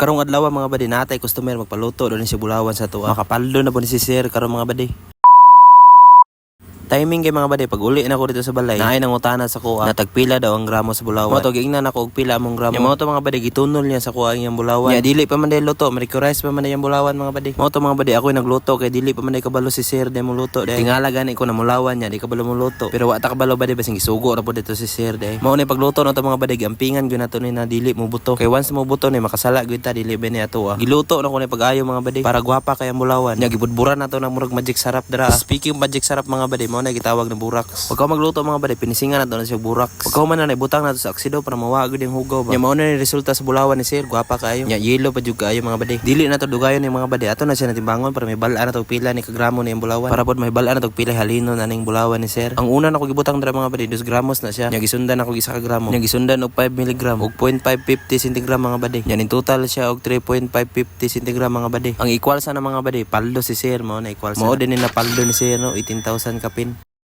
Karong adlaw mga badi natay customer magpaluto do ni si Bulawan sa tuwa. Makapaldo na po ni si Sir karong mga badi. Timing kay mga badi pag uli na ko dito sa balay. Naay nang utana sa kuha. Natagpila daw ang gramo sa Bulawan. Mo to giingnan ako og pila among gramo. Mo to mga badi gitunol niya sa kuha ang Bulawan. Ya dili pa man day luto, ma-recorize pa man day ang Bulawan mga badi. Mo to mga badi ako nagluto kay dili pa man day kabalo si Sir day mo luto day. Tingala gani ko na Bulawan niya di kabalo mo luto. Pero wa ta kabalo badi basing gisugo ra po dito si Sir day. Mao ni pagluto na to mga badi gampingan gyud nato ni na dili mo buto. Kay once mo buto ni makasala gyud ta dili ba ni ato. Giluto na ko ni pag-ayo mga badi para gwapa kay ang Bulawan. Nya gibudburan nato na murag magic sarap dira. Speaking magic sarap mga badi mo na gitawag na burak. Pag ka magluto mga badi, pinisingan nato na siya burak. Pag ka man na ibutang nato sa aksido para mawagod yung hugaw ba. Nya mao na ni resulta sa Bulawan ni Sir, gwapa kayo. Nya yelo pa jud kayo mga badi. Dili na to dugayon ni mga badi. Ato na siya natimbangon para may bal-an na to pila ni kagramo ni yung Bulawan. Para pod may bal-an na to pila halino na ning Bulawan ni Sir. Ang una nako gibutang dira mga badi, 2 gramos na siya. Nya gisundan ako isa ka gramo. Nya gisundan og 5 mg og 0.550 cm mga badi. Nya in total siya og 3.550 cm mga badi. Ang equal sa na mga badi, paldo si Sir mao na equal sa. Mao din ni na paldo ni Sir no, 18,000 kapin.